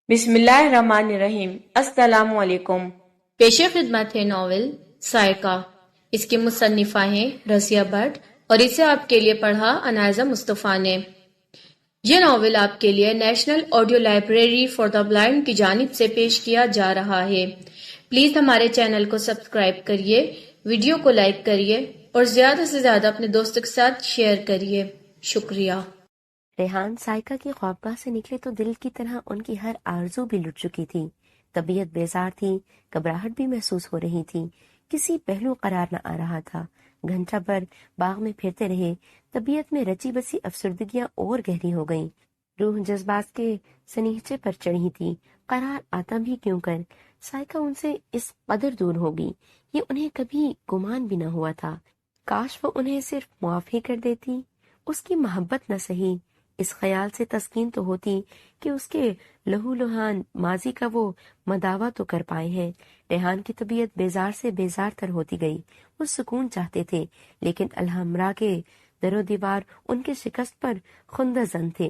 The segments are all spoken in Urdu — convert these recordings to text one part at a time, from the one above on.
بسم اللہ الرحمن الرحیم۔ السلام علیکم۔ پیش خدمت ہے ناول سائقہ۔ اس کی مصنفہ ہیں رضیہ بٹ اور اسے آپ کے لیے پڑھا انائزہ مصطفیٰ نے۔ یہ ناول آپ کے لیے national audio library for the blind کی جانب سے پیش کیا جا رہا ہے۔ پلیز ہمارے چینل کو سبسکرائب کریے، ویڈیو کو لائک کریے اور زیادہ سے زیادہ اپنے دوستوں کے ساتھ شیئر کریے۔ شکریہ۔ ریحان سائقہ کی خوابگاہ سے نکلے تو دل کی طرح ان کی ہر آرزو بھی لٹ چکی تھی۔ طبیعت بیزار تھی، گھبراہٹ بھی محسوس ہو رہی تھی، کسی پہلو قرار نہ آ رہا تھا۔ گھنٹہ بھر باغ میں پھرتے رہے، طبیعت میں رچی بسی افسردگیاں اور گہری ہو گئیں۔ روح جذبات کے سنیچے پر چڑھی تھی، قرار آتا بھی کیوں کر سائقہ ان سے اس قدر دور ہوگی، یہ انہیں کبھی گمان بھی نہ ہوا تھا۔ کاش وہ انہیں صرف معاف ہی کر دیتی، اس کی محبت نہ سہی۔ اس خیال سے تسکین تو ہوتی کہ اس کے لہو لہان ماضی کا وہ مداوع تو کر پائے ہیں۔ ریحان کی طبیعت بیزار سے بیزار تر ہوتی گئی۔ وہ سکون چاہتے تھے، لیکن الحمرا کے در و دیوار ان کے شکست پر خندہ زن تھے۔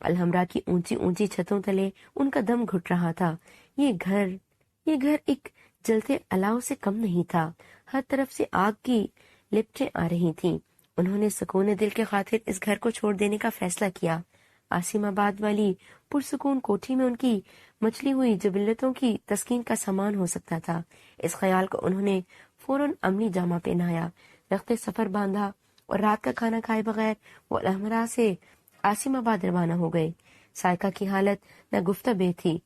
الحمرا کی اونچی اونچی چھتوں تلے ان کا دم گھٹ رہا تھا۔ یہ گھر ایک جلتے الاؤ سے کم نہیں تھا، ہر طرف سے آگ کی لپٹیں آ رہی تھیں۔ انہوں نے سکون دل کے خاطر اس گھر کو چھوڑ دینے کا فیصلہ کیا۔ عاصم آباد والی پرسکون کوٹھی میں ان کی مچلی ہوئی جبلتوں کی تسکین کا سامان ہو سکتا تھا۔ اس خیال کو انہوں نے فوراً عملی جامہ پہنایا، رخت سفر باندھا اور رات کا کھانا کھائے بغیر وہ الحمرا سے عاصم آباد روانہ ہو گئے۔ سائقہ کی حالت نہ گفتگو تھی،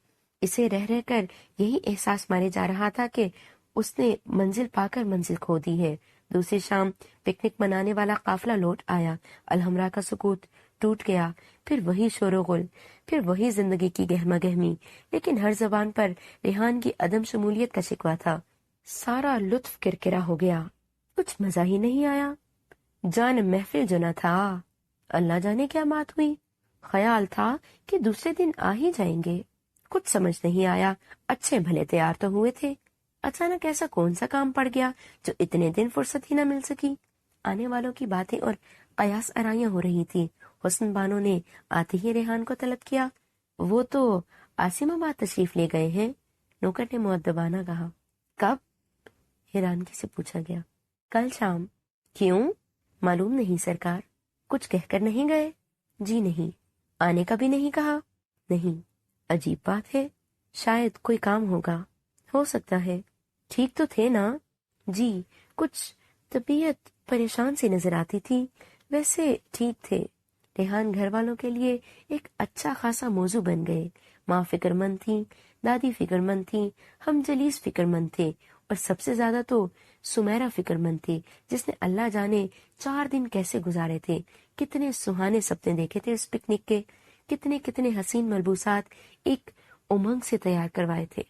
اسے رہ رہ کر یہی احساس مارے جا رہا تھا کہ اس نے منزل پا کر منزل کھو دی ہے۔ دوسری شام پکنک منانے والا قافلہ لوٹ آیا۔ الحمرا کا سکوت ٹوٹ گیا، پھر وہی شور و غل، پھر وہی زندگی کی گہما گہمی، لیکن ہر زبان پر ریحان کی عدم شمولیت کا شکوہ تھا۔ سارا لطف کرکرا ہو گیا، کچھ مزہ ہی نہیں آیا، جان محفل جو نہ تھا۔ اللہ جانے کیا بات ہوئی، خیال تھا کہ دوسرے دن آ ہی جائیں گے، کچھ سمجھ نہیں آیا۔ اچھے بھلے تیار تو ہوئے تھے، اچانک ایسا کون سا کام پڑ گیا جو اتنے دن فرصت ہی نہ مل سکی۔ آنے والوں کی باتیں اور قیاس آرائیاں ہو رہی تھی۔ حسن بانو نے آتے ہی ریحان کو طلب کیا۔ وہ تو عاصم آباد تشریف لے گئے ہیں، نوکر نے مؤدبانہ کہا۔ کب؟ حیرانگی سے پوچھا گیا۔ کل شام۔ کیوں؟ معلوم نہیں سرکار۔ کچھ کہہ کر نہیں گئے؟ جی نہیں۔ آنے کا بھی نہیں کہا؟ نہیں۔ عجیب بات ہے، شاید کوئی کام ہوگا۔ ہو سکتا ہے۔ ٹھیک تو تھے نا؟ جی، کچھ طبیعت پریشان سی نظر آتی تھی، ویسے ٹھیک تھے۔ ریحان گھر والوں کے لیے ایک اچھا خاصا موضوع بن گئے۔ ماں فکر مند تھی، دادی فکر مند تھی، ہم جلیس فکر مند تھے، اور سب سے زیادہ تو سمیرہ فکر مند تھی، جس نے اللہ جانے 4 دن کیسے گزارے تھے، کتنے سہانے سپنے دیکھے تھے اس پکنک کے، کتنے حسین ملبوسات ایک امنگ سے تیار کروائے تھے۔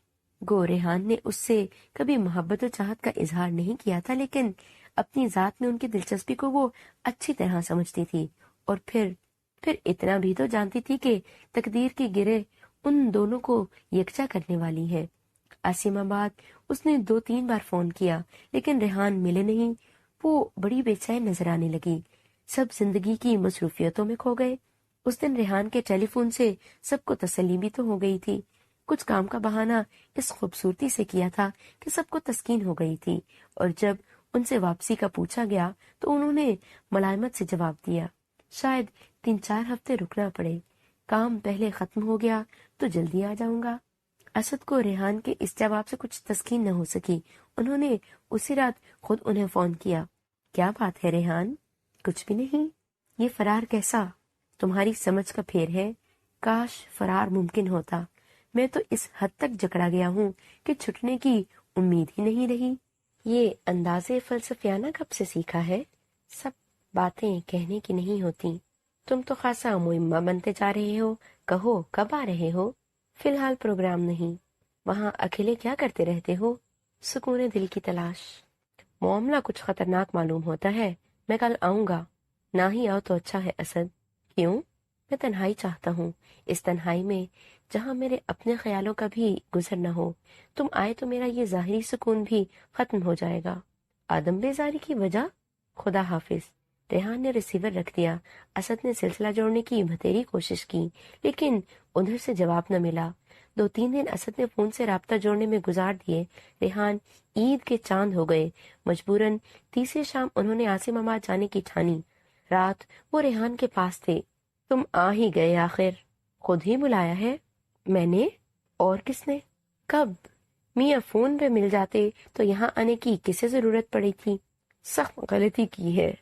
گو ریحان نے اس سے کبھی محبت و چاہت کا اظہار نہیں کیا تھا، لیکن اپنی ذات میں ان کی دلچسپی کو وہ اچھی طرح سمجھتی تھی، اور پھر اتنا بھی تو جانتی تھی کہ تقدیر کی گرہ ان دونوں کو یکجا کرنے والی ہے۔ عاصم آباد اس نے 2-3 بار فون کیا، لیکن ریحان ملے نہیں۔ وہ بڑی بے چین نظر آنے لگی۔ سب زندگی کی مصروفیتوں میں کھو گئے۔ اس دن ریحان کے ٹیلی فون سے سب کو تسلی بھی تو ہو گئی تھی، کچھ کام کا بہانہ اس خوبصورتی سے کیا تھا کہ سب کو تسکین ہو گئی تھی، اور جب ان سے واپسی کا پوچھا گیا تو انہوں نے ملائمت سے جواب دیا، شاید 3-4 ہفتے رکنا پڑے، کام پہلے ختم ہو گیا تو جلدی آ جاؤں گا۔ اسد کو ریحان کے اس جواب سے کچھ تسکین نہ ہو سکی۔ انہوں نے اسی رات خود انہیں فون کیا۔ کیا بات ہے ریحان؟ کچھ بھی نہیں۔ یہ فرار کیسا؟ تمہاری سمجھ کا پھیر ہے، کاش فرار ممکن ہوتا، میں تو اس حد تک جکڑا گیا ہوں کہ چھٹنے کی امید ہی نہیں رہی۔ یہ انداز فلسفیانہ کب سے سیکھا ہے؟ سب باتیں کہنے کی نہیں ہوتی۔ تم تو خاصا مہمہ بنتے جا رہے ہو، کہو کب آ رہے ہو؟ فی الحال پروگرام نہیں۔ وہاں اکیلے کیا کرتے رہتے ہو؟ سکون دل کی تلاش۔ معاملہ کچھ خطرناک معلوم ہوتا ہے، میں کل آؤں گا۔ نہ ہی آؤ تو اچھا ہے اسد۔ کیوں؟ میں تنہائی چاہتا ہوں، اس تنہائی میں جہاں میرے اپنے خیالوں کا بھی گزر نہ ہو۔ تم آئے تو میرا یہ ظاہری سکون بھی ختم ہو جائے گا۔ آدم بیزاری کی وجہ؟ خدا حافظ۔ ریحان نے ریسیور رکھ دیا۔ اسد نے سلسلہ جوڑنے کی بتھیری کوشش کی، لیکن ادھر سے جواب نہ ملا۔ 2-3 دن اسد نے فون سے رابطہ جوڑنے میں گزار دیے۔ ریحان عید کے چاند ہو گئے۔ مجبوراً تیسری شام انہوں نے عاصم آباد جانے کی ٹھانی۔ رات وہ ریحان کے پاس تھے۔ تم آ ہی گئے آخر، خود ہی بلایا ہے؟ میں نے؟ اور کس نے؟ کب؟ میاں فون پہ مل جاتے تو یہاں آنے کی کسے ضرورت پڑی تھی؟ سخت غلطی کی ہے۔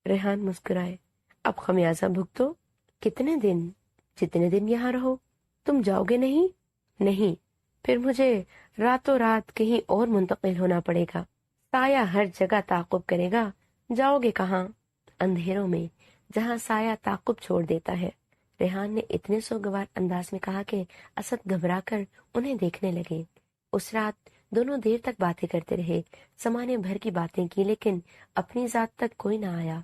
ریحان مسکرائے۔ اب خمیازہ بھگتو۔ کتنے دن؟ جتنے دن یہاں رہو۔ تم جاؤ گے نہیں؟ نہیں، پھر مجھے راتوں رات کہیں اور منتقل ہونا پڑے گا۔ سایہ ہر جگہ تعاقب کرے گا، جاؤ گے کہاں؟ اندھیروں میں، جہاں سایہ تعاقب چھوڑ دیتا ہے۔ ریحان نے اتنے سوگوار انداز میں کہا کہ اسد گھبرا کر انہیں دیکھنے لگے۔ اس رات دونوں دیر تک باتیں کرتے رہے، زمانے بھر کی باتیں کی، لیکن اپنی ذات تک کوئی نہ آیا۔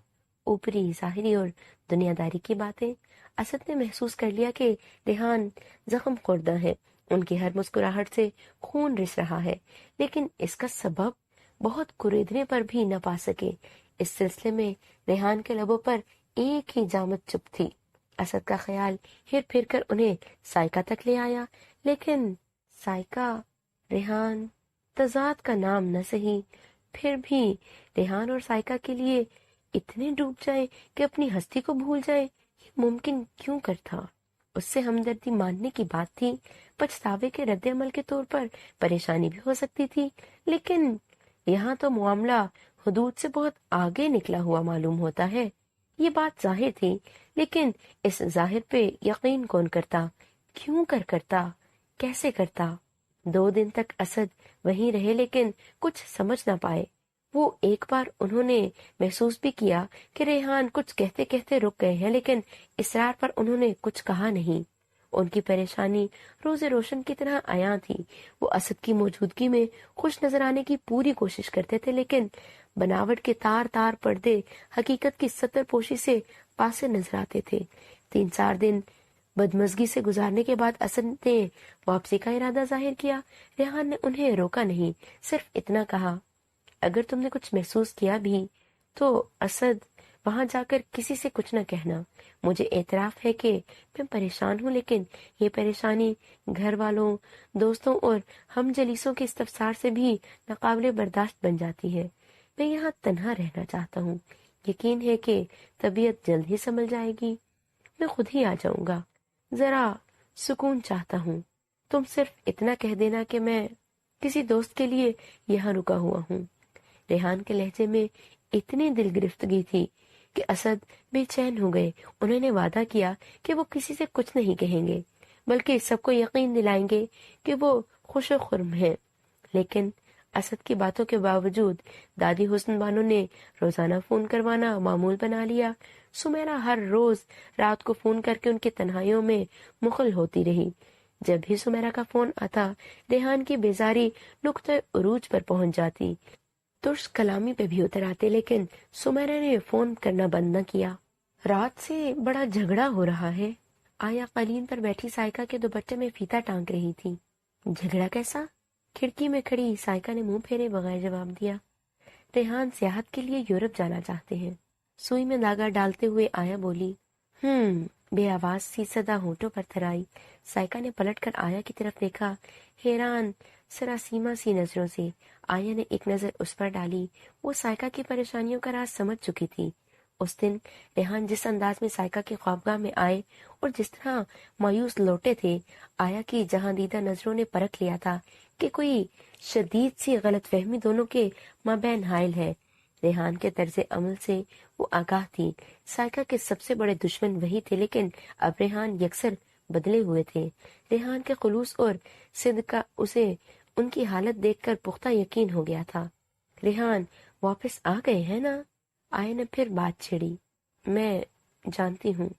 اوپری، ظاہری اور دنیا داری کی باتیں۔ اسد نے محسوس کر لیا کہ ریحان زخم خوردہ ہے، ان کی ہر مسکراہٹ سے خون رس رہا ہے، لیکن اس کا سبب بہت کریدنے پر بھی نہ پا سکے۔ اس سلسلے میں ریحان کے لبوں پر ایک ہی جامد چپ تھی۔ اسد کا خیال ہر پھر کر انہیں سائقہ تک لے آیا، لیکن سائقہ، ریحان، تضاد کا نام نہ سہی، پھر بھی ریحان اور سائقہ کے لیے اتنے ڈوب جائیں کہ اپنی ہستی کو بھول جائیں، یہ ممکن کیوں کر تھا؟ اس سے ہمدردی ماننے کی بات تھی، پچھتاوے کے رد عمل کے طور پر پریشانی بھی ہو سکتی تھی، لیکن یہاں تو معاملہ حدود سے بہت آگے نکلا ہوا معلوم ہوتا ہے۔ یہ بات ظاہر تھی، لیکن اس ظاہر پہ یقین کون کرتا؟ کیوں کرتا؟ کیسے کرتا؟ 2 دن تک اسد وہیں رہے، لیکن کچھ سمجھ نہ پائے۔ وہ ایک بار انہوں نے محسوس بھی کیا کہ ریحان کچھ کہتے کہتے رک گئے ہیں، لیکن اصرار پر انہوں نے کچھ کہا نہیں۔ ان کی پریشانی روز روشن کی طرح عیاں تھی۔ وہ اسد کی موجودگی میں خوش نظر آنے کی پوری کوشش کرتے تھے، لیکن بناوٹ کے تار تار پردے حقیقت کی ستر پوشی سے پاسے نظر آتے تھے۔ 3-4 دن بدمزگی سے گزارنے کے بعد اسد نے واپسی کا ارادہ ظاہر کیا۔ ریحان نے انہیں روکا نہیں، صرف اتنا کہا، اگر تم نے کچھ محسوس کیا بھی تو اسد وہاں جا کر کسی سے کچھ نہ کہنا۔ مجھے اعتراف ہے کہ میں پریشان ہوں، لیکن یہ پریشانی گھر والوں، دوستوں اور ہم جلیسوں کے استفسار سے بھی ناقابل برداشت بن جاتی ہے۔ میں یہاں تنہا رہنا چاہتا ہوں، یقین ہے کہ طبیعت جلد ہی سنبھل جائے گی، میں خود ہی آ جاؤں گا، ذرا سکون چاہتا ہوں۔ تم صرف اتنا کہہ دینا کہ میں کسی دوست کے لیے یہاں رکا ہوا ہوں۔ ریحان کے لہجے میں اتنی دل گرفتگی تھی کہ اسد بے چین ہو گئے۔ انہوں نے وعدہ کیا کہ وہ کسی سے کچھ نہیں کہیں گے، بلکہ سب کو یقین دلائیں گے کہ وہ خوش و خرم ہیں، لیکن اسد کی باتوں کے باوجود دادی حسن بانو نے روزانہ فون کروانا معمول بنا لیا۔ سمیرہ ہر روز رات کو فون کر کے ان کی تنہائیوں میں مخل ہوتی رہی۔ جب بھی سمیرہ کا فون آتا، ریحان کی بیزاری نقطۂ عروج پر پہنچ جاتی، ترس کلامی پہ بھی اتر آتے، لیکن سمیرہ نے فون کرنا بند نہ کیا۔ رات سے بڑا جھگڑا ہو رہا ہے، آیا قالین پر بیٹھی سائقہ کے دوپٹے میں فیتا ٹانگ رہی تھی۔ جھگڑا کیسا؟ کھڑکی میں کھڑی سائقہ نے منہ پھیرے بغیر جواب دیا۔ ریحان سیاحت کے لیے یورپ جانا چاہتے ہیں، سوئی میں داغا ڈالتے ہوئے آیا بولی۔ بے آواز سی صدا ہونٹوں پر تھرائی۔ سائقہ نے پلٹ کر آیا کی طرف دیکھا، حیران سراسیما سی نظروں سے۔ آیا نے ایک نظر اس پر ڈالی، وہ سائقہ کی پریشانیوں کا راز سمجھ چکی تھی۔ اس دن ریحان جس انداز میں سائقہ کی خوابگاہ میں آئے اور جس طرح مایوس لوٹے تھے، آیا کی جہاں دیدہ نظروں نے پرکھ لیا تھا کہ کوئی شدید سی غلط فہمی دونوں کے مابین حائل ہے۔ ریحان کے طرز عمل سے وہ آگاہ تھی، سائقہ کے سب سے بڑے دشمن وہی تھے، لیکن اب ریحان یکسر بدلے ہوئے تھے۔ ریحان کے خلوص اور صدق کا اسے ان کی حالت دیکھ کر پختہ یقین ہو گیا تھا۔ ریحان واپس آ گئے ہیں نا؟ آئے نے پھر بات چھڑی۔ میں جانتی ہوں،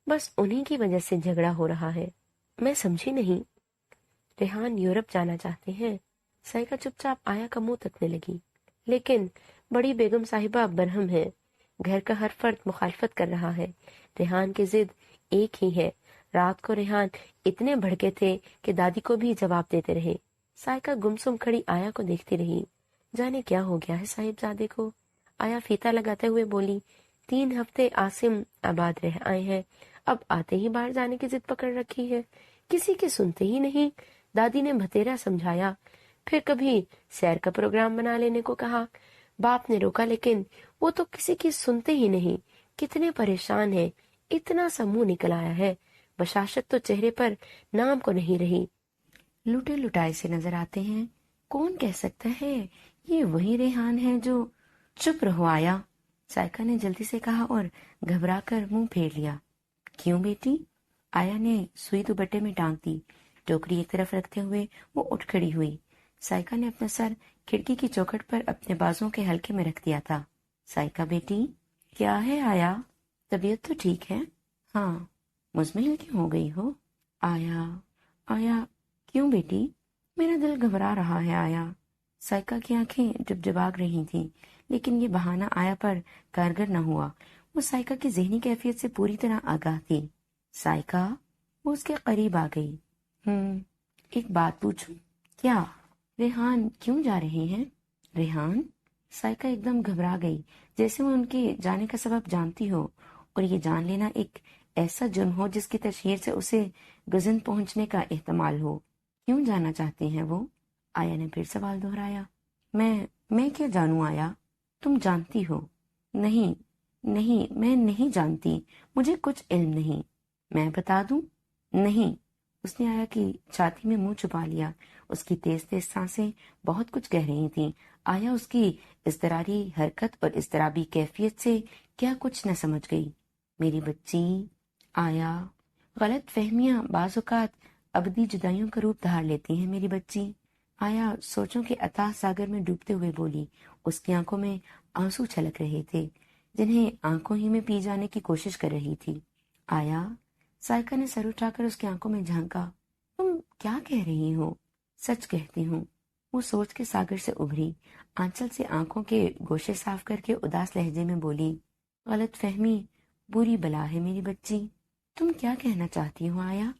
بس انہی کی وجہ سے جھگڑا ہو رہا ہے۔ میں سمجھی نہیں۔ ریحان یورپ جانا چاہتے ہیں۔ سائقہ چپ چاپ آیا کا منہ تکنے لگی، لیکن بڑی بیگم صاحبہ برہم ہے، گھر کا ہر فرد مخالفت کر رہا ہے۔ ریحان کی ضد ایک ہی ہے۔ رات کو ریحان اتنے بھڑکے تھے کہ دادی کو بھی جواب دیتے رہے۔ سائقہ گمسم کھڑی آیا کو دیکھتی رہی، جانے کیا ہو گیا ہے صاحب زادے کو۔ آیا فیتا لگاتے ہوئے بولی، 3 ہفتے عاصم آباد رہ آئے ہیں، اب آتے ہی باہر جانے کی ضد پکڑ رکھی ہے۔ کسی کی سنتے ہی نہیں۔ دادی نے بھتیرا سمجھایا، پھر کبھی سیر کا پروگرام بنا لینے کو کہا۔ باپ نے روکا لیکن وہ تو کسی کی سنتے ہی نہیں۔ کتنے پریشان ہیں، اتنا سا منہ نکل آیا ہے، بشاشت تو چہرے پر نام کو نہیں رہی۔ لٹے لٹائے سے نظر آتے ہیں، کون کہہ سکتا ہے یہ وہی ریحان ہے جو… چپ رہو آیا، سائکا نے جلدی سے کہا اور گھبرا کر منہ پھیر لیا۔ کیوں بیٹی؟ آیا نے سوئی دوپٹے میں ٹانگ دی۔ ٹوکری ایک طرف رکھتے ہوئے وہ اٹھ کھڑی ہوئی۔ سائکا نے اپنا سر کھڑکی کی چوکھٹ پر اپنے بازوں کے ہلکے میں رکھ دیا تھا۔ سائکا بیٹی، کیا ہے آیا؟ طبیعت تو ٹھیک ہے؟ ہاں۔ مزمحل کیوں ہو گئی ہو؟ آیا کیوں بیٹی؟ میرا دل گھبرا رہا ہے آیا۔ سائکا کی آنکھیں جگمگا رہی تھیں، لیکن یہ بہانہ آیا پر کارگر نہ ہوا۔ وہ سائکا کی ذہنی کیفیت سے پوری طرح آگاہ تھی۔ سائکا، وہ اس کے قریب آ گئی۔ ایک بات پوچھوں؟ کیا؟ ریحان کیوں جا رہے ہیں؟ ریحان؟ سائکا ایک دم گھبرا گئی، جیسے وہ ان کے جانے کا سبب جانتی ہو، اور یہ جان لینا ایک ایسا جرم ہو جس کی تشہیر سے اسے گزن پہنچنے کا احتمال ہو۔ کیوں جانا چاہتے ہیں وہ؟ آیا نے پھر سوال دہرایا۔ میں کیا جانوں آیا؟ تم جانتی ہو؟ نہیں، میں نہیں جانتی، مجھے کچھ علم نہیں۔ میں بتا دوں؟ نہیں۔ اس نے آیا کی چھاتی میں منہ چھپا لیا۔ اس کی تیز تیز سانسیں بہت کچھ کہہ رہی تھیں۔ آیا اس کی اضطراری حرکت اور اضطرابی کیفیت سے کیا کچھ نہ سمجھ گئی۔ میری بچی، آیا، غلط فہمیاں بعض اوقات ابدی جدائیوں کا روپ دھار لیتی ہیں میری بچی۔ آیا سوچوں کے اتاہ ساگر میں ڈوبتے ہوئے بولی۔ اس کی آنکھوں میں آنسو چھلک رہے تھے، جنہیں آنکھوں ہی میں پی جانے کی کوشش کر رہی تھی۔ آیا، سائکا نے سر اٹھا کر اس کی آنکھوں میں جھانکا۔ تم کیا کہہ رہی ہو؟ سچ کہتی ہوں۔ وہ سوچ کے ساگر سے ابھری، آنچل سے آنکھوں کے گوشے صاف کر کے اداس لہجے میں بولی، غلط فہمی بری بلا ہے میری بچی۔ تم کیا کہنا چاہتی ہو آیا؟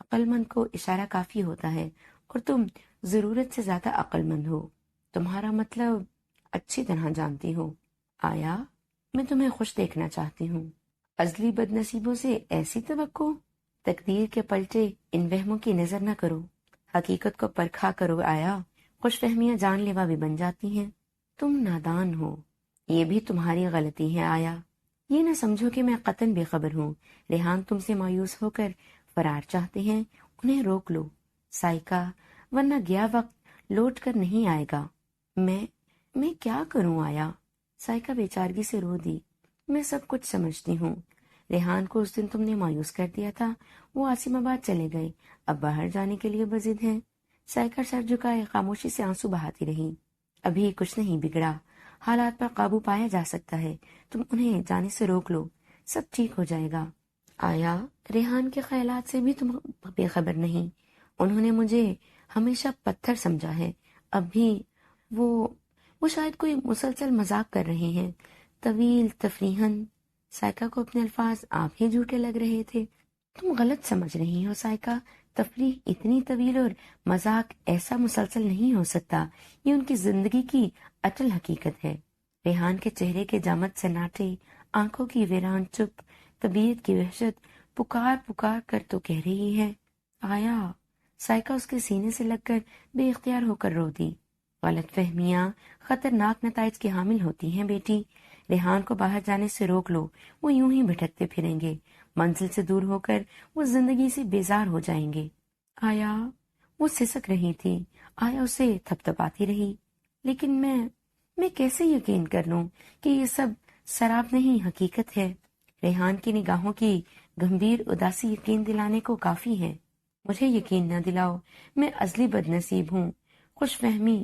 عقل مند کو اشارہ کافی ہوتا ہے، اور تم ضرورت سے زیادہ عقل مند ہو۔ تمہارا مطلب اچھی طرح جانتی ہو۔ آیا، میں تمہیں خوش دیکھنا چاہتی ہوں۔ ازلی بد نصیبوں سے ایسی توقع؟ تقدیر کے پلٹے ان وہموں کی نظر نہ کرو، حقیقت کو پرکھا کرو آیا۔ خوش فہمیاں جان لیوا بھی بن جاتی ہیں۔ تم نادان ہو، یہ بھی تمہاری غلطی ہے آیا۔ یہ نہ سمجھو کہ میں قطعاً بے خبر ہوں۔ ریحان تم سے مایوس ہو کر فرار چاہتے ہیں، انہیں روک لو سائکا، ورنہ گیا وقت لوٹ کر نہیں آئے گا۔ میں کیا کروں آیا؟ سائکا بیچارگی سے رو دی۔ میں سب کچھ سمجھتی ہوں۔ ریحان کو اس دن تم نے مایوس کر دیا تھا، وہ عاصم آباد چلے گئے، اب باہر جانے کے لیے بضد ہیں۔ سائکا سر جھکائے خاموشی سے آنسو بہاتی رہی۔ ابھی کچھ نہیں بگڑا، حالات پر قابو پایا جا سکتا ہے، تم انہیں جانے سے روک لو، سب ٹھیک ہو جائے گا۔ آیا، ریحان کے خیالات سے بھی تم بے خبر نہیں۔ انہوں نے مجھے ہمیشہ پتھر سمجھا ہے، اب بھی وہ شاید کوئی مسلسل مذاق کر رہے ہیں، طویل تفریحاً۔ سائکا کو اپنے الفاظ آپ ہی جھوٹے لگ رہے تھے۔ تم غلط سمجھ رہی ہو سائکا، تفریح اتنی طویل اور مذاق ایسا مسلسل نہیں ہو سکتا، یہ ان کی زندگی کی اٹل حقیقت ہے۔ ریحان کے چہرے کے جامد سناٹے، آنکھوں کی ویران چپ، طبیعت کی وحشت پکار کر تو کہہ رہی ہے آیا۔ سائکا اس کے سینے سے لگ کر بے اختیار ہو کر رو دی۔ غلط فہمیاں خطرناک نتائج کی حامل ہوتی ہیں بیٹی، ریحان کو باہر جانے سے روک لو، وہ یوں ہی بھٹکتے پھریں گے، منزل سے دور ہو کر وہ زندگی سے بیزار ہو جائیں گے۔ آیا، وہ سسک رہی تھی۔ آیا اسے تھپتھپاتی رہی۔ لیکن میں کیسے یقین کر لوں کہ یہ سب سراب نہیں، حقیقت ہے؟ ریحان کی نگاہوں کی گمبھیر اداسی یقین دلانے کو کافی ہے۔ مجھے یقین نہ دلاؤ، میں ازلی بد نصیب ہوں۔ خوش فہمی،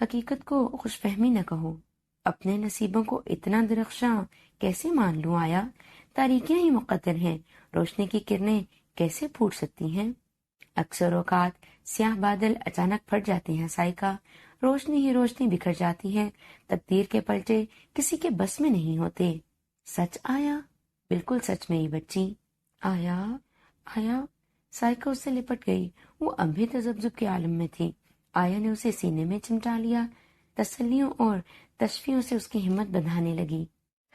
حقیقت کو خوش فہمی نہ کہو۔ اپنے نصیبوں کو اتنا درخشاں کیسے مان لوں آیا؟ تاریکیاں ہی مقدر ہیں، روشنی کی کرنیں کیسے پھوٹ سکتی ہیں؟ اکثر اوقات سیاہ بادل اچانک پھٹ جاتے ہیں سائکا، روشنی ہی روشنی بکھر جاتی ہے، تقدیر کے پلٹے کسی کے بس میں نہیں ہوتے۔ سچ آیا؟ بالکل سچ میری بچی۔ آیا سائکا اس سے لپٹ گئی، وہ اب بھی تذبذب کے عالم میں تھی۔ آیا نے اسے سینے میں چمٹا لیا، تسلیوں اور تشفیوں سے اس کی ہمت بندھانے لگی۔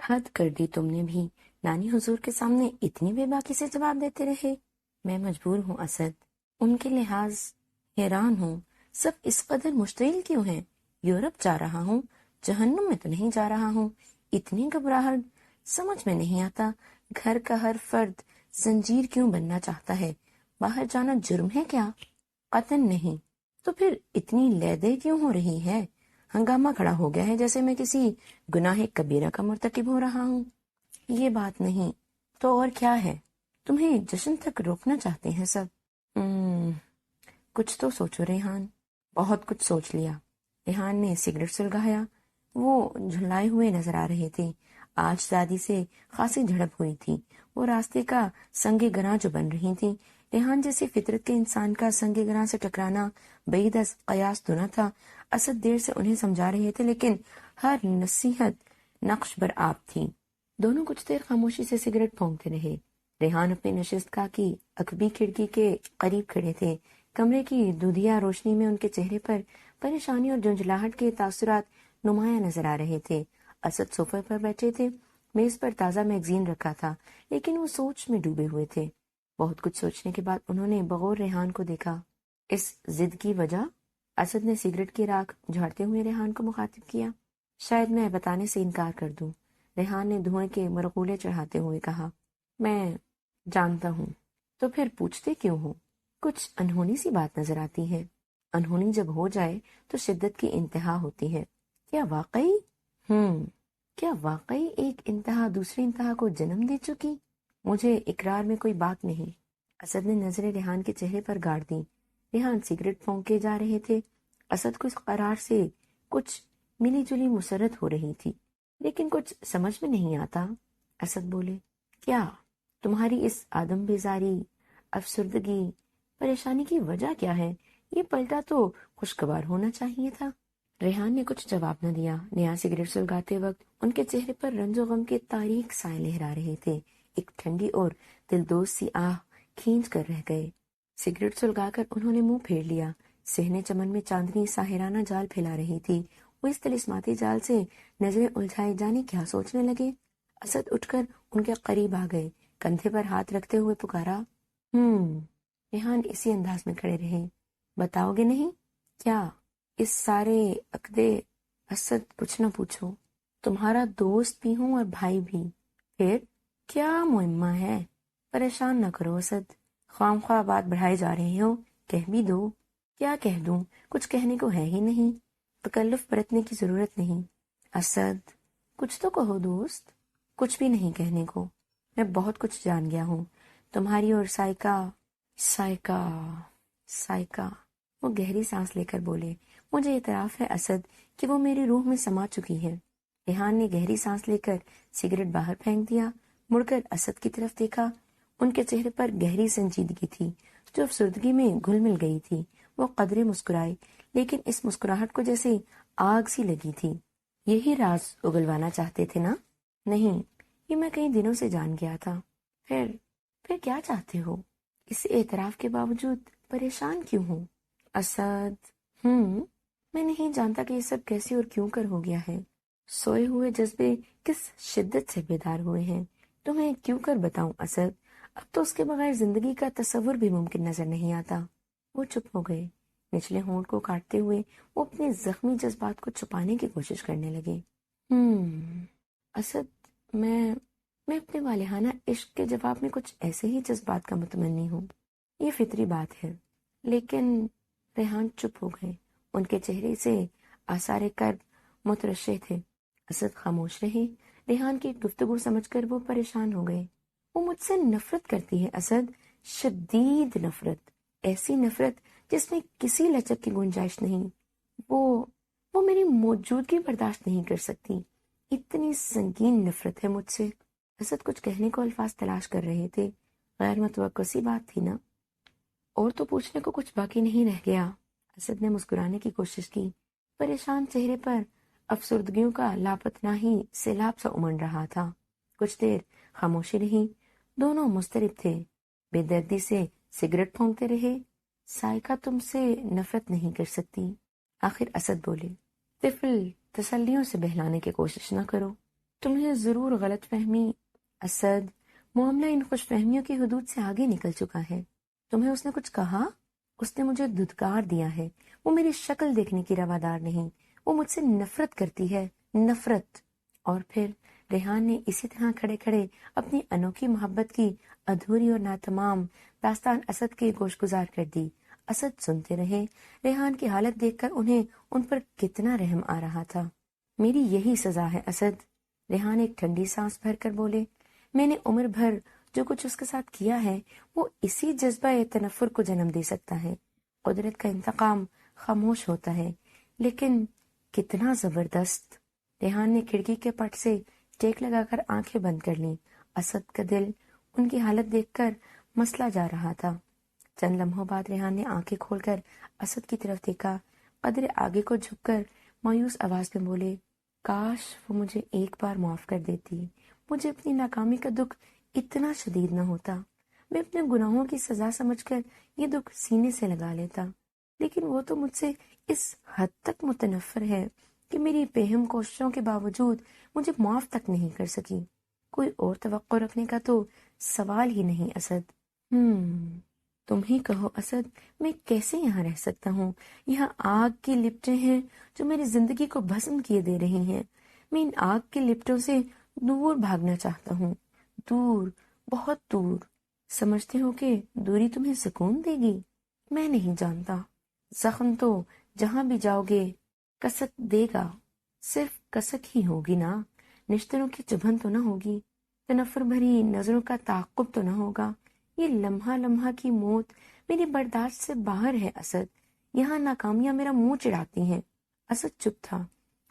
حد کر دی تم نے بھی، نانی حضور کے سامنے اتنی بے باکی سے جواب دیتے رہے۔ میں مجبور ہوں اسد، ان کے لحاظ حیران ہوں، سب اس قدر مشتعل کیوں ہیں؟ یورپ جا رہا ہوں، جہنم میں تو نہیں جا رہا ہوں، اتنی گھبراہٹ سمجھ میں نہیں آتا۔ گھر کا ہر فرد زنجیر کیوں بننا چاہتا ہے؟ باہر جانا جرم ہے کیا؟ قطعاً نہیں، تو پھر اتنی لیدے کیوں ہو رہی ہے؟ ہنگامہ کھڑا ہو گیا ہے جیسے میں کسی گناہ کبیرہ کا مرتکب ہو رہا ہوں۔ یہ بات نہیں تو اور کیا ہے؟ تمہیں جشن تک روکنا چاہتے ہیں سب۔ کچھ تو سوچو ریحان۔ بہت کچھ سوچ لیا۔ ریحان نے سگریٹ سلگایا۔ وہ جھلائے ہوئے نظر آ رہے تھے۔ آج دادی سے خاصی جھڑپ ہوئی تھی۔ وہ راستے کا سنگ گراں جو بن رہی تھی۔ ریحان جیسے فطرت کے انسان کا سنگ گراں سے ٹکرانا بعید از قیاس دنا تھا۔ اسد دیر سے انہیں سمجھا رہے تھے لیکن ہر نصیحت نقش بر آب تھی۔ دونوں کچھ دیر خاموشی سے سگریٹ پھونکتے رہے۔ ریحان اپنی نشست گاہ کی عقبی کھڑکی کے قریب کھڑے تھے۔ کمرے کی دودھیا روشنی میں ان کے چہرے پر پریشانی اور جھنجھلاہٹ کے تاثرات نمایاں نظر آ رہے تھے۔ اسد صوفے پر بیٹھے تھے۔ میز پر تازہ میگزین رکھا تھا لیکن وہ سوچ میں ڈوبے ہوئے تھے۔ بہت کچھ سوچنے کے بعد انہوں نے بغور ریحان کو دیکھا۔ اس ضد کی وجہ؟ اسد نے سگریٹ کی راکھ جھاڑتے ہوئے ریحان کو مخاطب کیا۔ شاید میں بتانے سے انکار کر دوں، ریحان نے دھوئیں کے مرغولے چڑھاتے ہوئے کہا۔ میں جانتا ہوں، تو پھر پوچھتے کیوں ہو؟ کچھ انہونی سی بات نظر آتی ہے۔ انہونی جب ہو جائے تو شدت کی انتہا ہوتی ہے۔ کیا واقعی ایک انتہا دوسری انتہا کو جنم دے چکی؟ مجھے اقرار میں کوئی بات نہیں۔ اسد نے نظریں ریحان کے چہرے پر گاڑ دیں۔ ریحان سگریٹ پھونکے جا رہے تھے۔ اسد کو اس قرار سے کچھ ملی جلی مسرت ہو رہی تھی لیکن کچھ سمجھ میں نہیں آتا۔ اسد بولے، کیا تمہاری اس آدم بیزاری، افسردگی، پریشانی کی وجہ کیا ہے؟ یہ پلٹا تو خوشگوار ہونا چاہیے تھا۔ ریحان نے کچھ جواب نہ دیا۔ نیا سگریٹ سلگاتے وقت ان کے چہرے پر رنج و غم کے تاریک سائے لہرا رہے تھے۔ ایک ٹھنڈی اور دلدوز سی آہ کھینچ کر رہ گئے۔ سگریٹ سلگا کر انہوں نے منہ پھیر لیا۔ صحن چمن میں چاندنی ساحرانہ جال پھیلا رہی تھی۔ وہ اس طلسماتی جال سے نظریں الجھائے جانے کیا سوچنے لگے۔ اسد اٹھ کر ان کے قریب آ گئے، کندھے پر ہاتھ رکھتے ہوئے پکارا، ریحان اسی انداز میں کھڑے رہے۔ بتاؤ گے نہیں؟ کیا اس سارے عقدے؟ اسد، کچھ نہ پوچھو، تمہارا دوست بھی ہوں اور بھائی بھی۔ پھر کیا معمہ ہے؟ پریشان نہ کرو اسد، خواہ خواہ بات بڑھائے جا رہے ہو، کہہ بھی دو۔ کیا کہہ دوں؟ کچھ کہنے کو ہے ہی نہیں، تکلف برتنے کی ضرورت نہیں۔ اسد، کچھ تو کہو دوست۔ کچھ بھی نہیں کہنے کو، میں بہت کچھ جان گیا ہوں تمہاری اور سائکا۔ وہ گہری سانس لے کر بولے، مجھے اعتراف ہے اسد کہ وہ میری روح میں سما چکی ہے۔ ریحان نے گہری سانس لے کر سگریٹ باہر پھینک دیا، مڑ کر اسد کی طرف دیکھا۔ ان کے چہرے پر گہری سنجیدگی تھی جو افسردگی میں گھل مل گئی تھی۔ وہ قدرے مسکرائے لیکن اس مسکراہٹ کو جیسے آگ سی لگی تھی۔ یہی راز اگلوانا چاہتے تھے نا؟ نہیں، یہ میں کئی دنوں سے جان گیا تھا۔ پھر کیا چاہتے ہو؟ اس اعتراف کے باوجود پریشان کیوں ہوں؟ اسد، میں نہیں جانتا کہ یہ سب کیسے اور کیوں کر ہو گیا ہے۔ سوئے ہوئے جذبے کس شدت سے بیدار ہوئے ہیں، تمہیں کیوں کر بتاؤں اسد؟ اب تو اس کے بغیر زندگی کا تصور بھی ممکن نظر نہیں آتا۔ وہ چپ ہو گئے۔ نچلے ہونٹ کو کاٹتے ہوئے وہ اپنے زخمی جذبات کو چھپانے کی کوشش کرنے لگے۔ اسد، میں اپنے والہانہ عشق کے جواب میں کچھ ایسے ہی جذبات کا متمنی ہوں، یہ فطری بات ہے۔ لیکن ریحان چپ ہو گئے، ان کے چہرے سے آثار کرب مترشح تھے۔ اسد خاموش رہے۔ ریحان کی گفتگو سمجھ کر وہ پریشان ہو گئے۔ وہ مجھ سے نفرت کرتی ہے اسد، شدید نفرت، ایسی نفرت جس میں کسی لچک کی گنجائش نہیں۔ وہ میری موجودگی برداشت نہیں کر سکتی، اتنی سنگین نفرت ہے مجھ سے۔ اسد کچھ کہنے کو الفاظ تلاش کر رہے تھے، غیر متوقع سی بات تھی نا؟ اور تو پوچھنے کو کچھ باقی نہیں رہ گیا۔ اسد نے مسکرانے کی کوشش کی، پریشان چہرے پر افسردگیوں کا لاپتناہی سیلاب سا امنڈ رہا تھا۔ کچھ دیر خاموشی رہی، دونوں مضطرب تھے، بے دردی سے سگریٹ پھونکتے رہے۔ سائکا تم سے نفرت نہیں کر سکتی، آخر اسد بولے۔ طفل تسلیوں سے بہلانے کی کوشش نہ کرو، تمہیں ضرور غلط فہمی۔ اسد، معاملہ ان خوش فہمیوں کی حدود سے آگے نکل چکا ہے۔ تمہیں اس نے کچھ کہا؟ اس نے مجھے دھتکار دیا ہے، وہ میری شکل دیکھنے کی روادار نہیں، وہ مجھ سے نفرت کرتی ہے، نفرت۔ اور پھر ریحان نے اسی طرح کھڑے کھڑے اپنی انوکھی محبت کی ادھوری اور ناتمام داستان اسد کے گوش گزار کر دی۔ اسد سنتے رہے۔ ریحان کی حالت دیکھ کر انہیں ان پر کتنا رحم آ رہا تھا۔ میری یہی سزا ہے اسد، ریحان ایک ٹھنڈی سانس بھر کر بولے۔ میں نے عمر بھر جو کچھ اس کے ساتھ کیا ہے وہ اسی جذبہ تنفر کو جنم دے سکتا ہے۔ قدرت کا انتقام خاموش ہوتا ہے، لیکن کتنا زبردست۔ ریحان نے کھڑکی کے پٹ سے ٹیک لگا کر آنکھیں بند کر لیں۔ اسد کا دل ان کی حالت دیکھ کر مسلا جا رہا تھا۔ چند لمحوں بعد ریحان نے آنکھیں کھول کر اسد کی طرف دیکھا، قدر آگے کو جھک کر مایوس آواز میں بولے، کاش وہ مجھے ایک بار معاف کر دیتی، مجھے اپنی ناکامی کا دکھ اتنا شدید نہ ہوتا، میں اپنے گناہوں کی سزا سمجھ کر یہ دکھ سینے سے لگا لیتا، لیکن وہ تو مجھ سے اس حد تک متنفر ہے کہ میری بےہم کوششوں کے باوجود مجھے معاف تک نہیں کر سکی۔ کوئی اور توقع رکھنے کا تو سوال ہی نہیں اسد۔ تم ہی کہو اسد، میں کیسے یہاں رہ سکتا ہوں؟ یہاں آگ کی لپٹیں ہیں جو میری زندگی کو بھسم کیے دے رہی ہیں۔ میں ان آگ کی لپٹوں سے دور بھاگنا چاہتا ہوں، دور، بہت دور۔ سمجھتے ہو کہ دوری تمہیں سکون دے گی؟ میں نہیں جانتا۔ زخم تو جہاں بھی جاؤ گے کسک دے گا، صرف کسک ہی ہوگی نا، نشتروں کی چبھن تو نہ ہوگی، تنفر بھری نظروں کا تعاقب تو نہ ہوگا۔ یہ لمحہ لمحہ کی موت میری برداشت سے باہر ہے اسد، یہاں ناکامیاں میرا منہ چڑھاتی ہیں۔ اسد چپ تھا،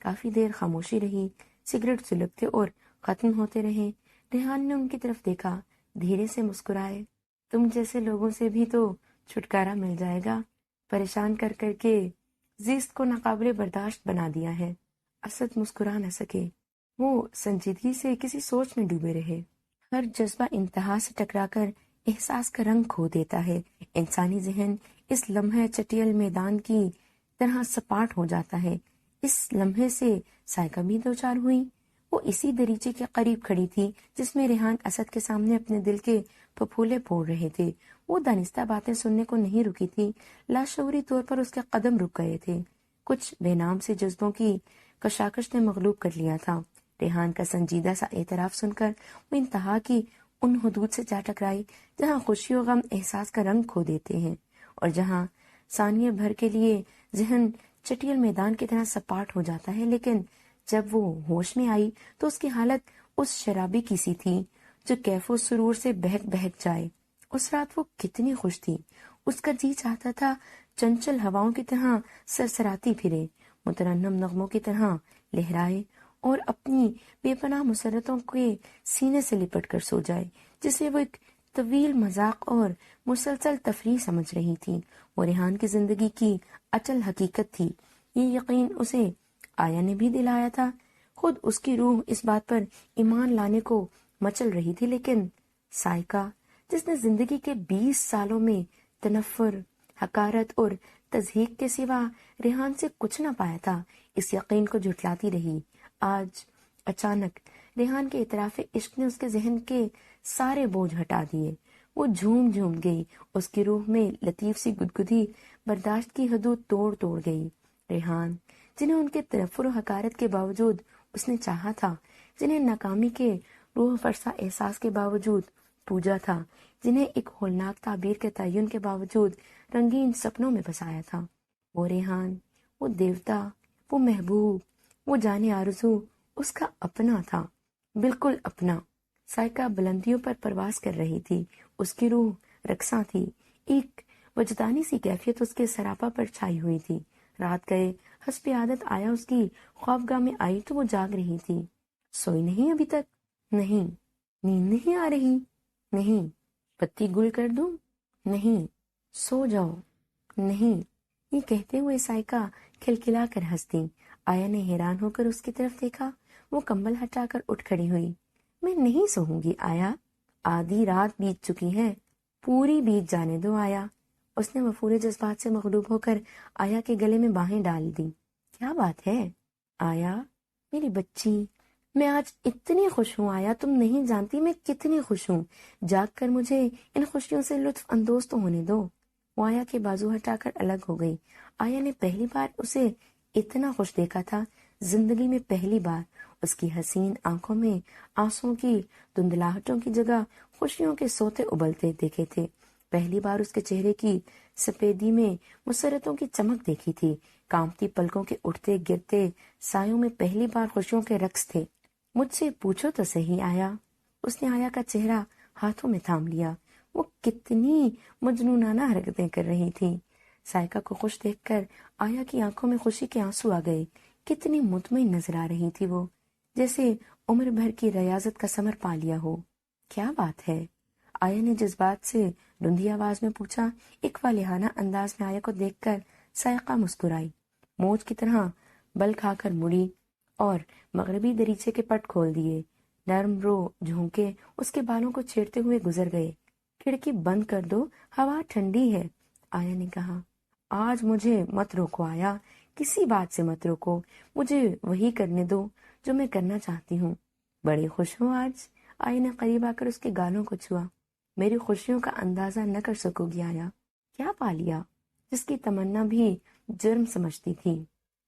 کافی دیر خاموشی رہی، سگریٹ سلگتے اور ختم ہوتے رہے۔ ریحان نے ان کی طرف دیکھا، دھیرے سے مسکرائے، تم جیسے لوگوں سے بھی تو چھٹکارا مل جائے گا، پریشان کر کر کے زیست کو ناقابل برداشت بنا دیا ہے۔ اسد مسکرا نہ سکے، وہ سنجیدگی سے کسی سوچ میں ڈوبے رہے۔ ہر جذبہ انتہا سے ٹکرا کر احساس کا رنگ کھو دیتا ہے۔ انسانی ذہن اس لمحے چٹیل میدان کی طرح سپاٹ ہو جاتا ہے۔ اس لمحے سے سائیکا بھی دوچار ہوئی۔ وہ اسی دریچے کے قریب کھڑی تھی جس میں ریحان اسد کے سامنے اپنے دل کے پھپھولے پھوڑ رہے تھے۔ وہ دانستہ باتیں سننے کو نہیں رکی تھی، لاشعوری طور پر اس کے قدم رک گئے تھے۔ کچھ بے نام سے جذبوں کی کشاکش نے مغلوب کر لیا تھا۔ ریحان کا سنجیدہ سا اعتراف سن کر وہ انتہا کی ان حدود سے جا ٹکرائی جہاں خوشی و غم احساس کا رنگ کھو دیتے ہیں، اور جہاں ثانیے بھر کے لیے ذہن چٹیل میدان کی طرح سپاٹ ہو جاتا ہے، لیکن جب وہ ہوش میں آئی تو اس کی حالت اس شرابی کی سی تھی جو کیف و سرور سے بہک بہک جائے۔ اس رات وہ کتنی خوش تھی، اس کا جی چاہتا تھا چنچل ہواؤں کی طرح سرسراتی پھرے، مترنم نغموں کی طرح لہرائے اور اپنی بے پناہ مسرتوں کے سینے سے لپٹ کر سو جائے، جسے وہ ایک طویل مذاق اور مسلسل تفریح سمجھ رہی تھی۔ وہ ریحان کی زندگی کی اٹل حقیقت تھی۔ یہ یقین اسے آیا نے بھی دلایا تھا۔ خود اس کی روح اس بات پر ایمان لانے کو مچل رہی تھی، لیکن سائیکا، جس نے زندگی کے 20 سالوں میں تنفر، حقارت اور تضحیک کے سوا ریحان سے کچھ نہ پایا تھا، اس یقین کو جھٹلاتی رہی۔ آج اچانک ریحان کے اعتراف عشق نے اس کے ذہن کے سارے بوجھ ہٹا دیے۔ وہ جھوم جھوم گئی، اس کی روح میں لطیف سی گدگدی برداشت کی حدود توڑ توڑ گئی۔ ریحان، جنہیں ان کے تنفر و حقارت کے باوجود اس نے چاہا تھا، جنہیں ناکامی کے روح فرسا احساس کے باوجود پوجا تھا، جنہیں ایک ہولناک تعبیر کے تعین کے باوجود رنگین سپنوں میں بسایا تھا، وہ ریحان، وہ دیوتا، وہ محبوب، وہ جانے آرزو اس کا اپنا تھا، بالکل اپنا۔ سائیکا بلندیوں پر پرواز کر رہی تھی، اس کی روح رقصاں تھی، ایک وجدانی سی کیفیت اس کے سراپا پر چھائی ہوئی تھی۔ رات گئے، حسب عادت آیا اس کی خوابگاہ میں آئی تو وہ جاگ رہی تھی۔ سوئی نہیں ابھی تک؟ نہیں۔ نیند نہیں آ رہی؟ نہیں۔ پتی گل کر دوں؟ نہیں۔ سو جاؤ؟ نہیں۔ یہ کہتے ہوئے سائیکا کھلکھلا کر ہنس دی۔ آیا نے حیران ہو کر اس کی طرف دیکھا۔ وہ کمبل ہٹا کر اٹھ کھڑی ہوئی۔ میں نہیں سوؤں گی آیا، آدھی رات بیت چکی ہے، پوری بیت جانے دو آیا۔ اس نے مفعول جذبات سے مغلوب ہو کر آیا کے گلے میں باہیں ڈال دی۔ کیا بات ہے آیا، میری بچی، میں آج اتنی خوش ہوں آیا، تم نہیں جانتی میں کتنی خوش ہوں۔ جاگ کر مجھے ان خوشیوں سے لطف اندوز تو ہونے دو۔ وہ آیا کے بازو ہٹا کر الگ ہو گئی۔ آیا نے پہلی بار اسے اتنا خوش دیکھا تھا، زندگی میں پہلی بار۔ اس کی حسین آنکھوں میں آنسوؤں کی دھندلاہٹوں کی جگہ خوشیوں کے سوتے ابلتے دیکھے تھے۔ پہلی بار اس کے چہرے کی سفیدی میں مسرتوں کی چمک دیکھی تھی، کانپتی پلکوں کے اٹھتے گرتے سایوں میں پہلی بار خوشیوں کے رقص تھے۔ مجھ سے پوچھو تو صحیح آیا۔ اس نے آیا کا چہرہ ہاتھوں میں تھام لیا۔ وہ کتنی مجنونانہ حرکتیں کر رہی تھی۔ سائقہ کو خوش دیکھ کر آیا کی آنکھوں میں خوشی کے آنسو آ گئے۔ کتنی مطمئن نظر آ رہی تھی وہ، جیسے عمر بھر کی ریاضت کا ثمر پا لیا ہو۔ کیا بات ہے؟ آیا نے جذبات سے رندھی آواز میں پوچھا۔ ایک والہانہ انداز میں آیا کو دیکھ کر سائقہ مسکرائی، موج کی طرح بل کھا کر مڑی اور مغربی دریچے کے پٹ کھول دیے۔ نرم رو جھونکے اس کے بالوں کو چھیڑتے ہوئے گزر گئے۔ کھڑکی بند کر دو، ہوا ٹھنڈی ہے، آیا نے کہا۔ آج مجھے مت روکو آیا، کسی بات سے مت روکو، مجھے وہی کرنے دو جو میں کرنا چاہتی ہوں۔ بڑی خوش ہوں آج، آیا نے قریب آ کر اس کے گالوں کو چھوا۔ میری خوشیوں کا اندازہ نہ کر سکو گی آیا۔ کیا پا لیا؟ جس کی تمنا بھی جرم سمجھتی تھی۔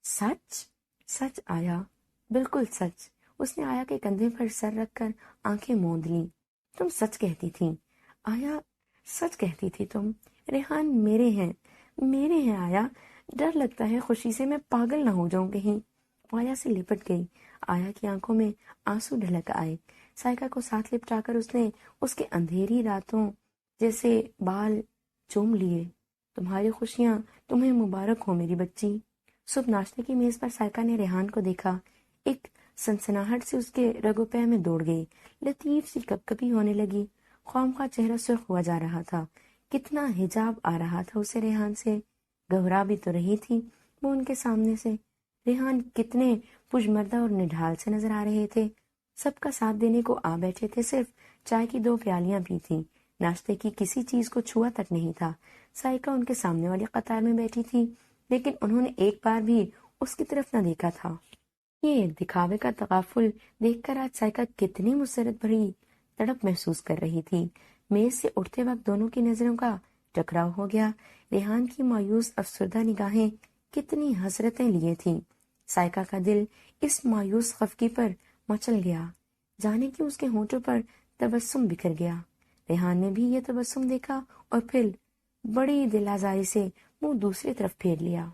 سچ؟ سچ آیا، بالکل سچ۔ اس نے آیا کے کندھے پر سر رکھ کر آنکھیں موند لیں۔ تم سچ کہتی تھی آیا، سچ کہتی تھی تم۔ ریحان میرے ہیں آیا، ڈر لگتا ہے خوشی سے میں پاگل نہ ہو جاؤں کہیں۔ آیا سے لپٹ گئی۔ آیا کی آنکھوں میں آنسو ڈھلک آئے۔ سائقہ کو ساتھ لپٹا کر اس نے اس کے اندھیری راتوں جیسے بال چوم لیے۔ تمہاری خوشیاں تمہیں مبارک ہو میری بچی۔ صبح ناشتے کی میز پر سائقہ نے ریحان کو دیکھا۔ ایک سنسناہٹ سے اس کے رگ و پے میں دوڑ گئی، لطیف سی کپ کپی ہونے لگی۔ خواہ چہرہ سرخ ہوا جا رہا تھا۔ کتنا حجاب آ رہا تھا اسے ریحان سے، گھبرا بھی تو رہی تھی وہ ان کے سامنے سے۔ ریحان کتنے پشمردہ اور نڈھال سے نظر آ رہے تھے۔ سب کا ساتھ دینے کو آ بیٹھے تھے، صرف چائے کی 2 پیالیاں پی تھی، ناشتے کی کسی چیز کو چھوا تک نہیں تھا۔ سائقہ ان کے سامنے والی قطار میں بیٹھی تھی، لیکن انہوں نے ایک بار بھی اس کی طرف نہ دیکھا تھا۔ یہ دکھاوے کا تغافل دیکھ کر آج سائقہ کتنی مسرت بھری تڑپ محسوس کر رہی تھی۔ میز سے اٹھتے وقت دونوں کی نظروں کا ٹکراؤ ہو گیا۔ ریحان کی مایوس افسردہ نگاہیں کتنی حسرتیں لیے تھیں۔ سائقہ کا دل اس مایوس خفگی پر مچل گیا، جانے کہ اس کے ہونٹوں پر تبسم بکھر گیا۔ ریحان نے بھی یہ تبسم دیکھا اور پھر بڑی دل آزاری سے منہ دوسری طرف پھیر لیا۔